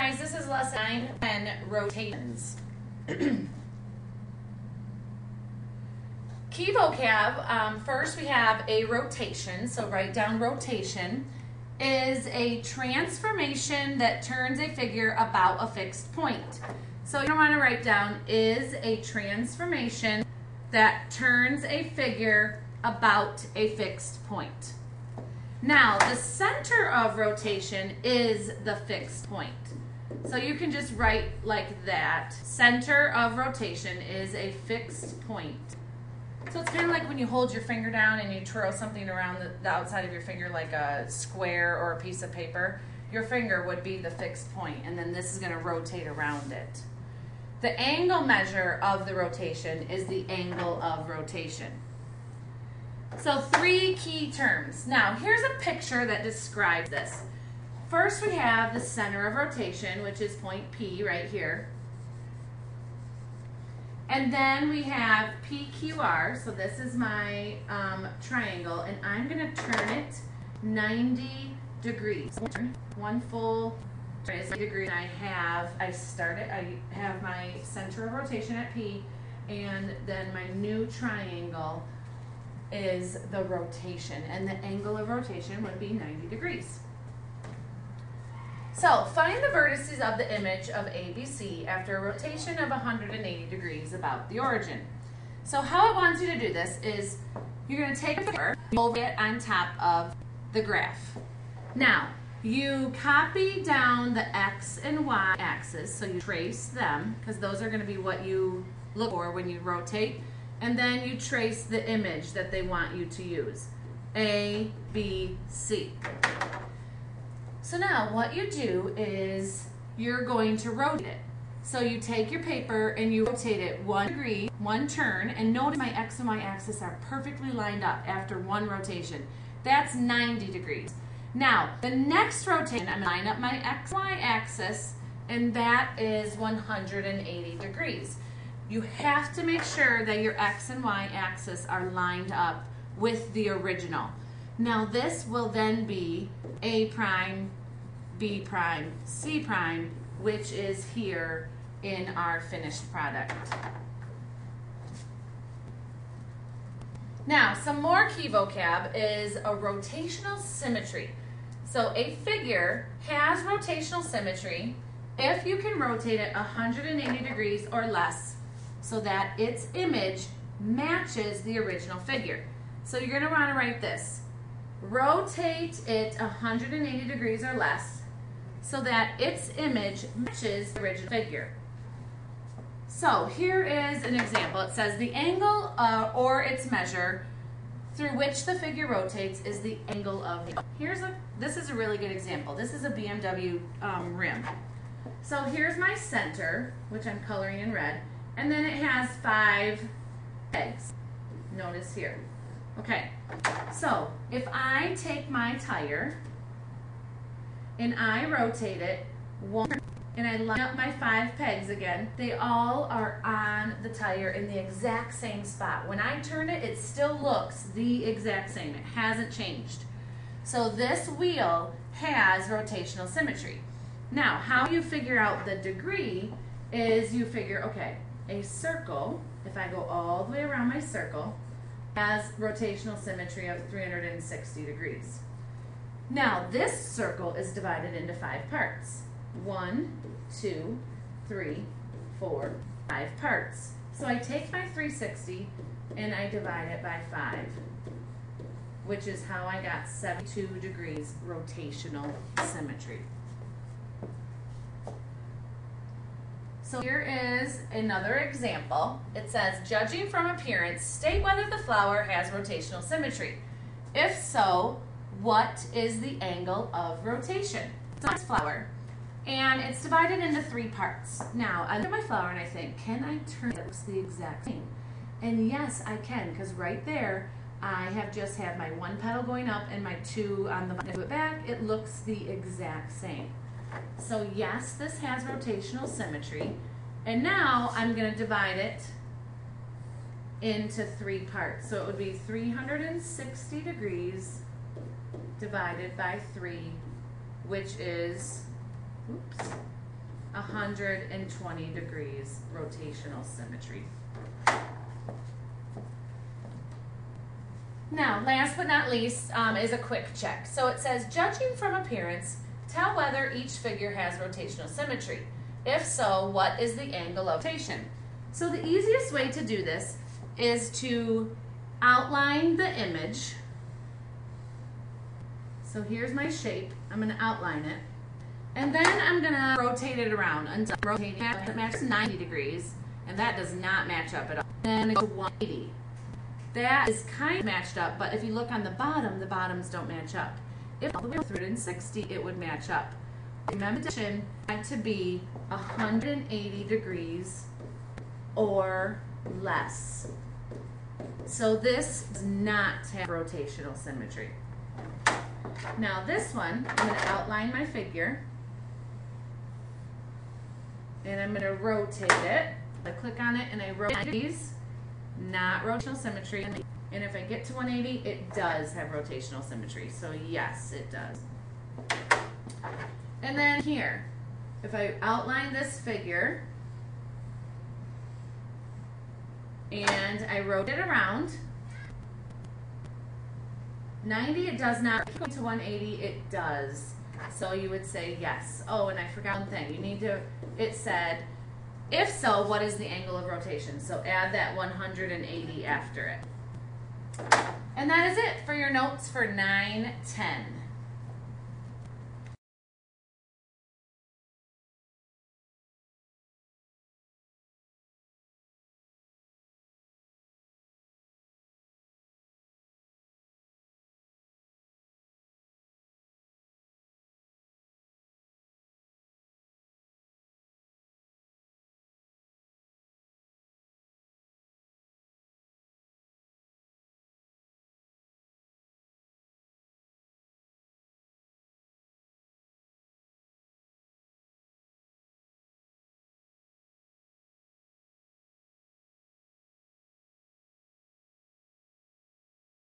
Guys, this is lesson 9 and rotations. Key vocab, first we have a rotation, so write down rotation, is a transformation that turns a figure about a fixed point. So you want to write down is a transformation that turns a figure about a fixed point. Now, the center of rotation is the fixed point. So you can just write like that. Center of rotation is a fixed point. So it's kind of like when you hold your finger down and you twirl something around the outside of your finger like a square or a piece of paper. Your finger would be the fixed point, and then this is going to rotate around it. The angle measure of the rotation is the angle of rotation. So 3 key terms. Now, here's a picture that describes this. First, we have the center of rotation, which is point P right here. And then we have PQR, so this is my triangle, and I'm going to turn it 90 degrees. One full is 90 degrees. I have my center of rotation at P, and then my new triangle is the rotation, and the angle of rotation would be 90 degrees. So find the vertices of the image of ABC after a rotation of 180 degrees about the origin. So how it wants you to do this is you're going to take a figure, move it on top of the graph. Now, you copy down the X and Y axis, so you trace them, because those are going to be what you look for when you rotate. And then you trace the image that they want you to use. A, B, C. So now what you do is you're going to rotate it. So you take your paper and you rotate it 1 degree, 1 turn, and notice my X and Y axis are perfectly lined up after 1 rotation. That's 90 degrees. Now, the next rotation, I'm going to line up my X and Y axis, and that is 180 degrees. You have to make sure that your X and Y axis are lined up with the original. Now this will then be A prime, B prime, C prime, which is here in our finished product. Now, some more key vocab is a rotational symmetry. So a figure has rotational symmetry if you can rotate it 180 degrees or less, so that its image matches the original figure. So you're going to want to write this. Rotate it 180 degrees or less so that its image matches the original figure. So here is an example. It says the angle or its measure through which the figure rotates is the angle of the. This is a really good example. This is a BMW rim. So here's my center, which I'm coloring in red. And then it has 5 pegs. Notice here. Okay, so if I take my tire and I rotate it 1 and I line up my 5 pegs again, they all are on the tire in the exact same spot. When I turn it, it still looks the exact same. It hasn't changed. So this wheel has rotational symmetry. Now, how you figure out the degree is you figure, okay, a circle, if I go all the way around my circle, has rotational symmetry of 360 degrees. Now, this circle is divided into 5 parts. 1, 2, 3, 4, 5 parts. So I take my 360 and I divide it by 5, which is how I got 72 degrees rotational symmetry. So here is another example. It says, judging from appearance, state whether the flower has rotational symmetry. If so, what is the angle of rotation? So it's flower, and it's divided into 3 parts. Now, I look at my flower and I think, can I turn it? It looks the exact same. And yes, I can, because right there, I have just had my 1 petal going up and my 2 on the bottom. Back, it looks the exact same. So yes, this has rotational symmetry. And now I'm going to divide it into 3 parts. So it would be 360 degrees divided by 3, which is, oops, 120 degrees rotational symmetry. Now, last but not least is a quick check. So it says, judging from appearance, tell whether each figure has rotational symmetry. If so, what is the angle of rotation? So the easiest way to do this is to outline the image. So here's my shape. I'm going to outline it. And then I'm going to rotate it around until rotating it matches 90 degrees. And that does not match up at all. Then I go to 180. That is kind of matched up, but if you look on the bottoms don't match up. If all the way through it in 60, it would match up. Remember, the addition had to be 180 degrees or less. So this does not have rotational symmetry. Now this one, I'm going to outline my figure, and I'm going to rotate it. I click on it and I rotate these. Not rotational symmetry. And if I get to 180, it does have rotational symmetry. So yes, it does. And then here, if I outline this figure and I rotate it around, 90 it does not. To 180 it does. So you would say yes. Oh, and I forgot one thing. You need to, it said, if so, what is the angle of rotation? So add that 180 after it. And that is it for your notes for 9-10.